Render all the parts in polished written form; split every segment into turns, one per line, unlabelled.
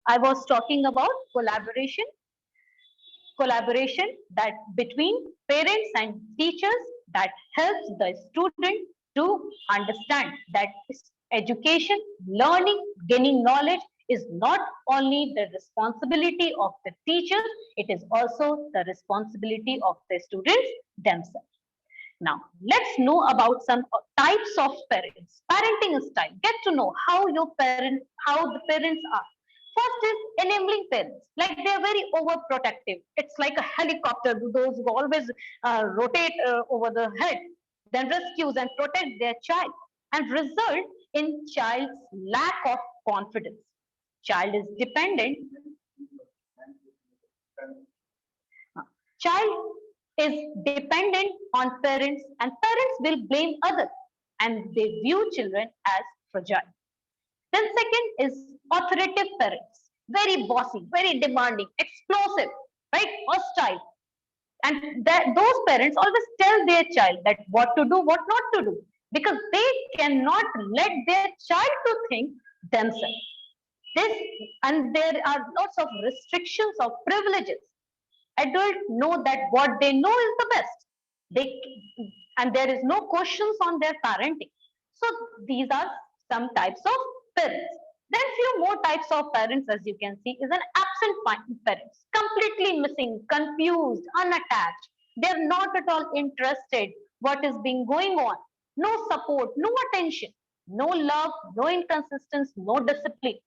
I was talking about collaboration that between parents and teachers that helps the student to understand that education, learning, gaining knowledge is not only the responsibility of the teachers, it is also the responsibility of the students themselves. Now, let's know about some types of parents. Parenting style. Get to know how the parents are. First is enabling parents. Like they are very overprotective. It's like a helicopter, those who always rotate over the head, then rescues and protect their child, and result in child's lack of confidence. Child is dependent. Child is dependent on parents, and parents will blame others, and they view children as fragile. Then second is authoritative parents, very bossy, very demanding, explosive, right? Hostile. And those parents always tell their child that what to do, what not to do, because they cannot let their child to think themselves. This and there are lots of restrictions of privileges. Adults know that what they know is the best. They and there is no questions on their parenting. So these are some types of parents. Then few more types of parents, as you can see, is an absent parents, completely missing, confused, unattached. They're not at all interested what is being going on. No support, no attention, no love, no inconsistency, no discipline.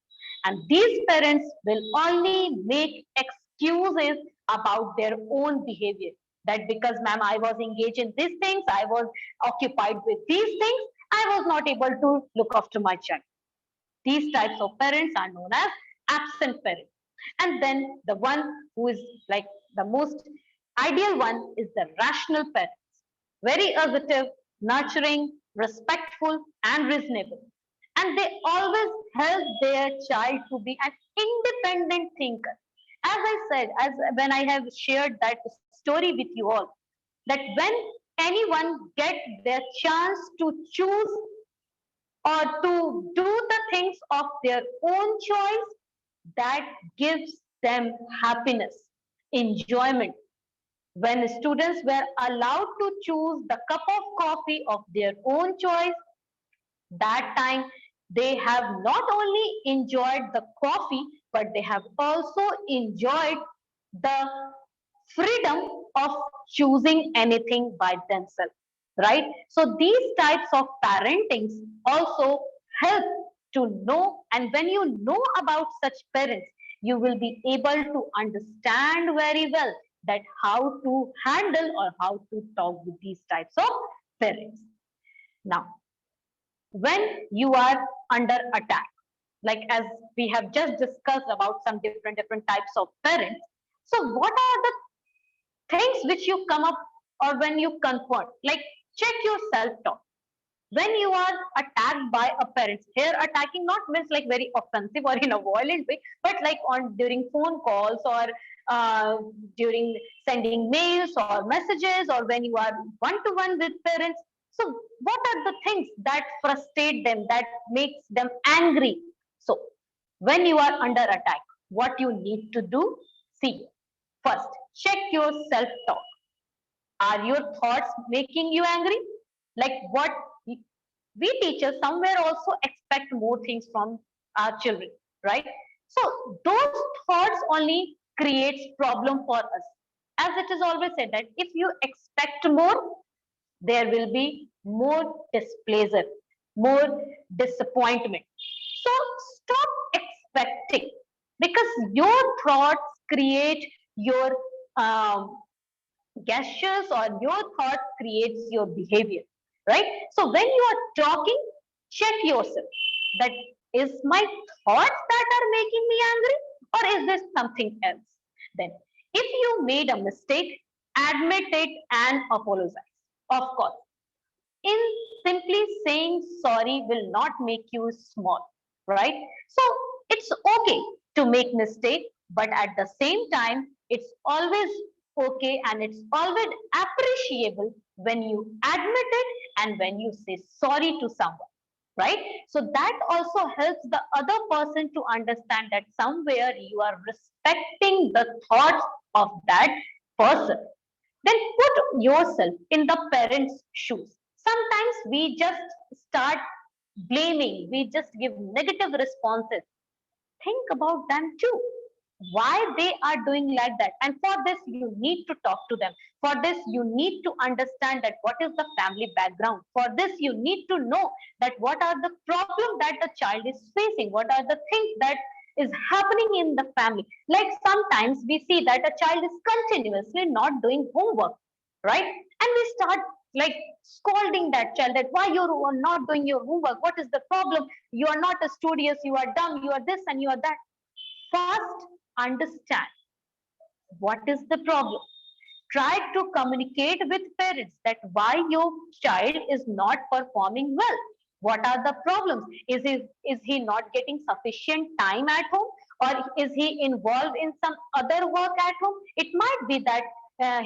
And these parents will only make excuses about their own behavior. That because, ma'am, I was engaged in these things, I was occupied with these things, I was not able to look after my child. These types of parents are known as absent parents. And then the one who is like the most ideal one is the rational parents. Very assertive, nurturing, respectful, and reasonable. And they always help their child to be an independent thinker. As I said, as when I have shared that story with you all, that when anyone get their chance to choose or to do the things of their own choice, that gives them happiness, enjoyment. When students were allowed to choose the cup of coffee of their own choice, that time they have not only enjoyed the coffee, but they have also enjoyed the freedom of choosing anything by themselves, right? So these types of parentings also help to know, and when you know about such parents, you will be able to understand very well that how to handle or how to talk with these types of parents. Now, when you are under attack, like as we have just discussed about some different types of parents, so what are the things which you come up or when you confront, like check your self talk when you are attacked by a parent. Here attacking not means like very offensive or in a violent way, but like on during phone calls or uh, during sending mails or messages, or when you are one to one with parents. So what are the things that frustrate them, that makes them angry? So when you are under attack, what you need to do, see, first check your self talk. Are your thoughts making you angry? Like what we teachers somewhere also expect more things from our children, right? So those thoughts only creates problem for us. As it is always said that if you expect more, there will be more displeasure, more disappointment. So stop expecting, because your thoughts create your um, gestures, or your thought creates your behavior, right? So when you are talking, check yourself that is my thoughts that are making me angry, or is this something else? Then if you made a mistake, admit it and apologize, of course. In simply saying sorry will not make you small, right? So it's okay to make mistake, but at the same time it's always okay and it's always appreciable when you admit it and when you say sorry to someone, right? So that also helps the other person to understand that somewhere you are respecting the thoughts of that person. Then put yourself in the parents' shoes. Sometimes we just start blaming, we just give negative responses. Think about them too. Why they are doing like that. And for this, you need to talk to them. For this, you need to understand that what is the family background. For this, you need to know that what are the problems that the child is facing, what are the things that is happening in the family. Like sometimes we see that a child is continuously not doing homework, right? And we start like scolding that child that why you are not doing your homework, what is the problem, you are not a studious, you are dumb, you are this and you are that. First, understand what is the problem. Try to communicate with parents that why your child is not performing well. What are the problems? Is he not getting sufficient time at home, or is he involved in some other work at home? It might be that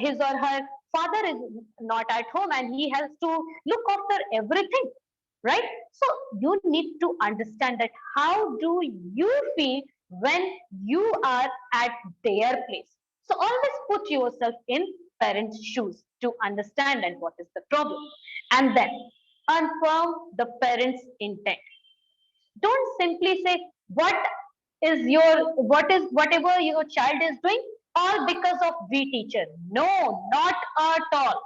his or her father is not at home and he has to look after everything, right? So you need to understand that how do you feel when you are at their place. So always put yourself in parents' shoes to understand and what is the problem. And then confirm the parents' intent. Don't simply say what is your what is whatever your child is doing all because of we teacher. No, not at all.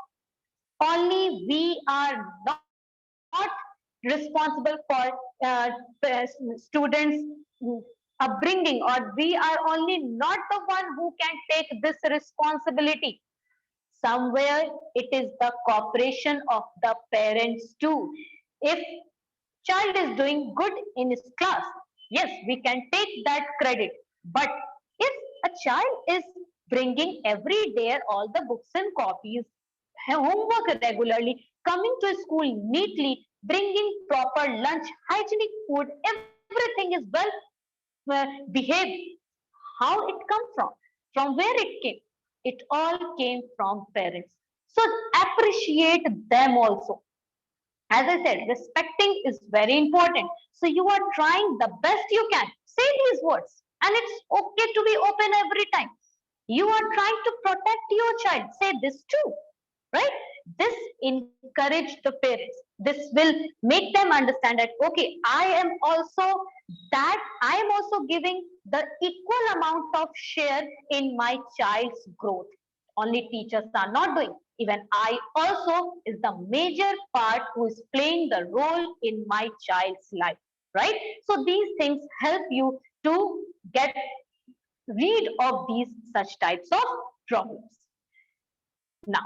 Only we are not responsible for students upbringing, or we are only not the one who can take this responsibility. Somewhere it is the cooperation of the parents too. If child is doing good in his class, yes, we can take that credit. But if a child is bringing every day all the books and copies, homework regularly, coming to school neatly, bringing proper lunch, hygienic food, everything is well behaved, how it come from where it came? It all came from parents. So appreciate them also. As I said, respecting is very important. So you are trying the best you can. Say these words. And it's okay to be open every time. You are trying to protect your child. Say this too, right? This encourage the parents. This will make them understand that, okay, I am also I am also giving the equal amount of share in my child's growth. Only teachers are not doing. Even I also is the major part who is playing the role in my child's life, right? So these things help you to get rid of these such types of problems. Now,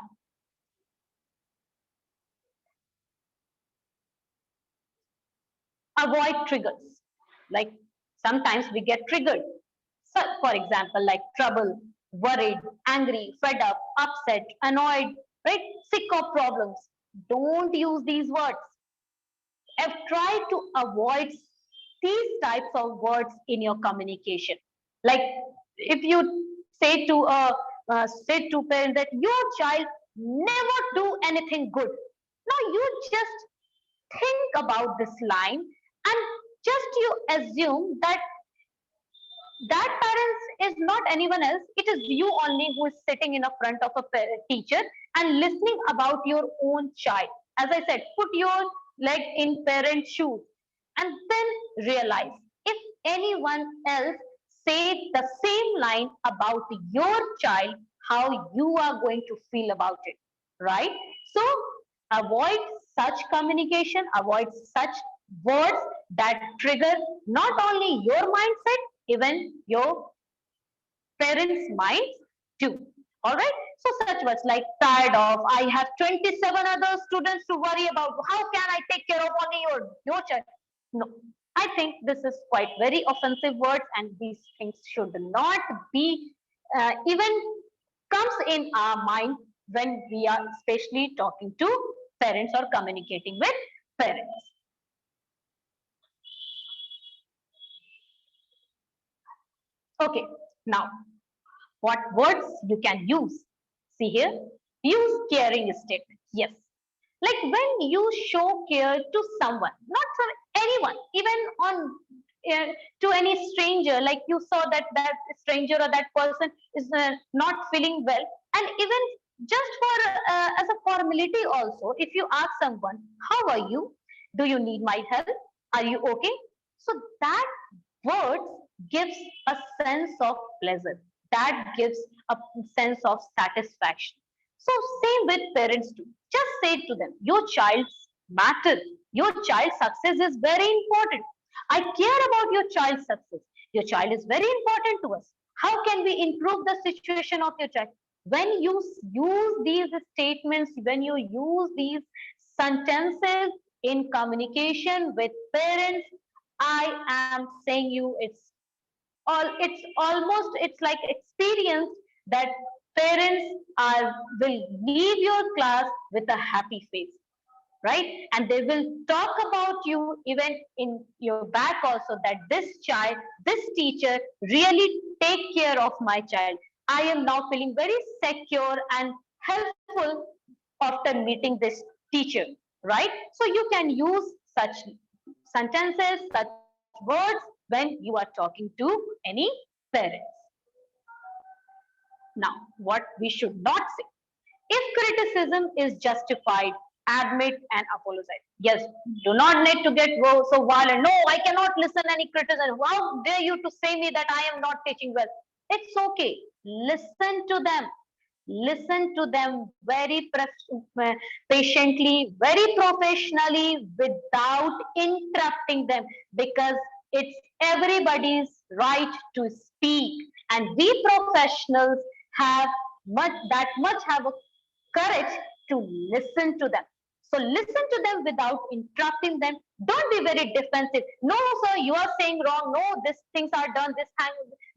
avoid triggers. Like sometimes we get triggered. So, for example, like trouble, worried, angry, fed up, upset, annoyed, right? Sick of problems. Don't use these words. Have tried to avoid these types of words in your communication. Like if you say to parents that your child never do anything good. Now you just think about this line and just you assume that that parents is not anyone else. It is you only who is sitting in a front of a teacher and listening about your own child. As I said, put your leg in parent shoes and then realize if anyone else say the same line about your child, how you are going to feel about it, right? So avoid such communication, avoid such words that trigger not only your mindset, even your parents' minds too. All right. So such words like tired of, I have 27 other students to worry about. How can I take care of only your child? No. I think this is quite very offensive words, and these things should not be even comes in our mind when we are especially talking to parents or communicating with parents. Okay, now what words you can use? See here, use caring statements. Yes, like when you show care to someone, not for anyone, even on to any stranger, like you saw that that stranger or that person is not feeling well, and even just for as a formality also, if you ask someone, how are you, do you need my help, are you okay, so that words gives a sense of pleasure, that gives a sense of satisfaction. So same with parents too, just say to them, your child's matter, your child's success is very important, I care about your child's success, your child is very important to us, how can we improve the situation of your child. When you use these statements, when you use these sentences in communication with parents, I am saying you it's almost it's like experience that parents are will leave your class with a happy face, right, and they will talk about you even in your back also, that this child, this teacher really take care of my child, I am now feeling very secure and helpful after meeting this teacher, right. So you can use such sentences, such words when you are talking to any parents. Now, what we should not say. If criticism is justified, admit and apologize. Yes, do not need to get so violent. No, I cannot listen any criticism. How dare you to say me that I am not teaching well? It's okay. Listen to them. Listen to them very patiently, very professionally, without interrupting them, because it's everybody's right to speak, and we professionals have much have a courage to listen to them. So listen to them without interrupting them. Don't be very defensive. No, sir, you are saying wrong. No, these things are done.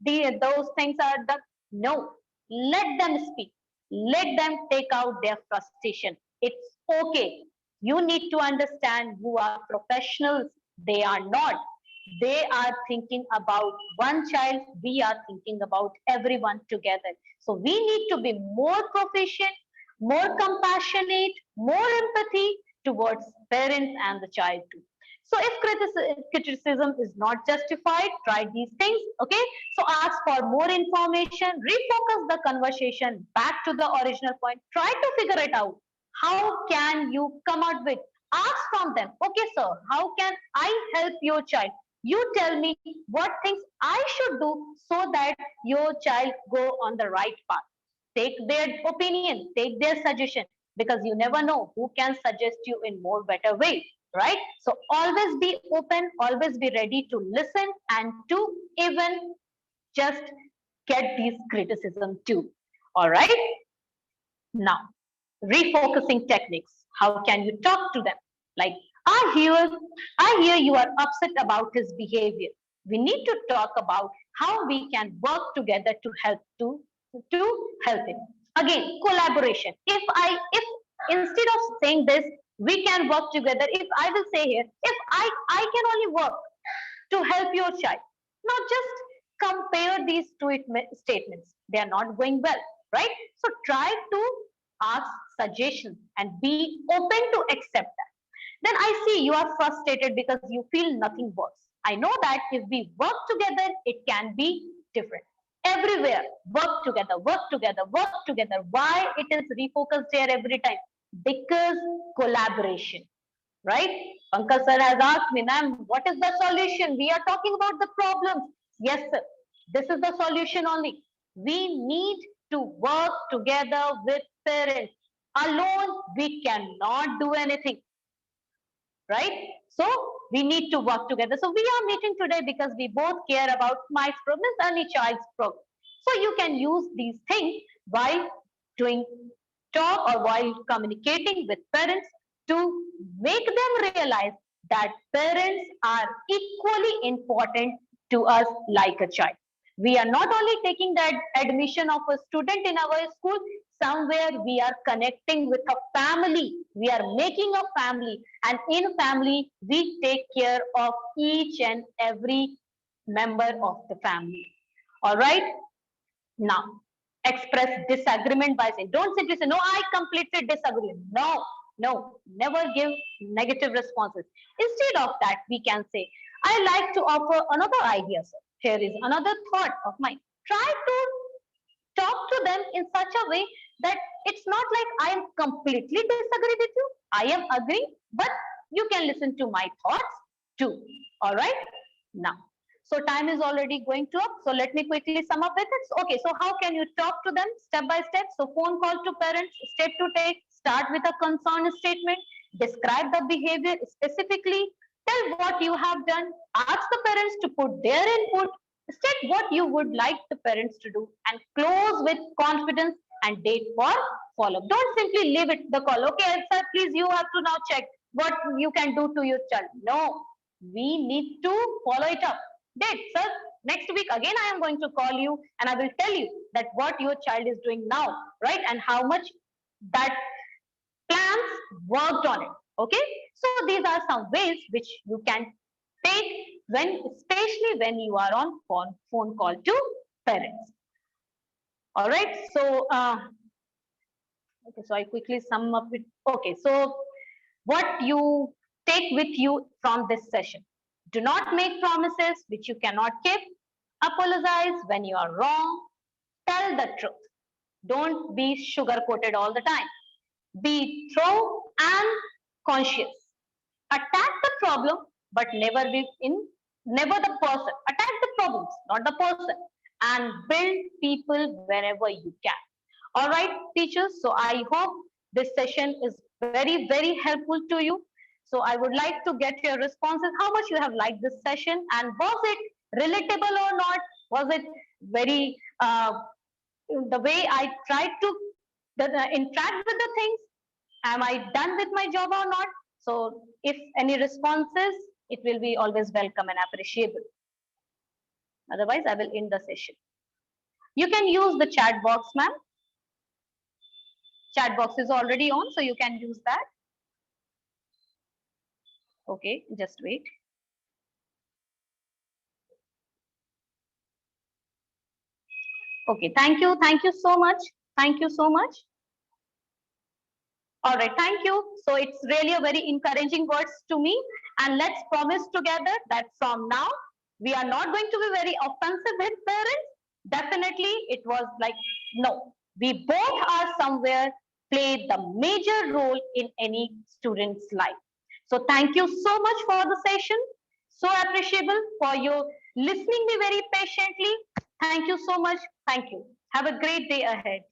Those things are done. No, let them speak. Let them take out their frustration. It's okay. You need to understand you are professionals. They are not. They are thinking about one child. We are thinking about everyone together. So we need to be more proficient, more compassionate, more empathy towards parents and the child too. So if criticism is not justified, try these things, okay? So ask for more information, refocus the conversation back to the original point, try to figure it out. How can you come out with? Ask from them, okay, sir, how can I help your child? You tell me what things I should do so that your child go on the right path. Take their opinion, take their suggestion, because you never know who can suggest you in more better way, right? So always be open, always be ready to listen and to even just get these criticism too. All right. Now, refocusing techniques. How can you talk to them? Like, I hear, I hear you are upset about his behavior. We need to talk about how we can work together to help him. Again, collaboration. If instead of saying this, we can work together. If I will say here, if I can only work to help your child. Now just compare these two statements. They are not going well, right? So try to ask suggestions and be open to accept that. Then I see you are frustrated because you feel nothing works. I know that if we work together, it can be different. Everywhere, work together, work together, work together. Why it is refocused here every time? Because collaboration, right? Pankaj sir has asked me, ma'am, what is the solution? We are talking about the problems. Yes, sir. This is the solution only. We need to work together with parents. Alone, we cannot do anything, right? So we need to work together. So we are meeting today because we both care about my progress and the child's progress. So you can use these things while doing talk or while communicating with parents to make them realize that parents are equally important to us like a child. We are not only taking the admission of a student in our school, somewhere we are connecting with a family. We are making a family, and in family, we take care of each and every member of the family. All right? Now, express disagreement by saying, don't simply say, no, I completely disagree. No, No, never give negative responses. Instead of that, we can say, I like to offer another idea, sir. Here is another thought of mine. Try to talk to them in such a way that it's not like I am completely disagree with you. I am agreeing, but you can listen to my thoughts too. All right. Now, so time is already going to up. So let me quickly sum up with it. Okay. So how can you talk to them step by step? So phone call to parents, step to take, start with a concern statement, describe the behavior specifically, tell what you have done, ask the parents to put their input, state what you would like the parents to do, and close with confidence and date for follow-up. Don't simply leave it the call. Okay, sir, please you have to now check what you can do to your child. No, we need to follow it up. Date, sir, next week again I am going to call you and I will tell you that what your child is doing now, right? And how much that plans worked on it. Okay, so these are some ways which you can take when, especially when you are on phone call to parents. All right, so okay, so I quickly sum up with, okay, so what you take with you from this session: do not make promises which you cannot keep, apologize when you are wrong, tell the truth, don't be sugar coated all the time, be thorough and conscious. Attack the problem, but never be in, never the person. Attack the problems, not the person, and build people wherever you can. All right, teachers. So I hope this session is very, very helpful to you. So I would like to get your responses. How much you have liked this session, and was it relatable or not? Was it very the way I tried to interact with the things? Am I done with my job or not? So if any responses, it will be always welcome and appreciable. Otherwise, I will end the session. You can use the chat box, ma'am. Chat box is already on, so you can use that. Okay, just wait. Okay, thank you. Thank you so much. Thank you so much. All right, thank you. So it's really a very encouraging words to me. And let's promise together that from now, we are not going to be very offensive with parents. Definitely, it was like, no, we both are somewhere play the major role in any student's life. So thank you so much for the session. So appreciable for you listening me very patiently. Thank you so much. Thank you. Have a great day ahead.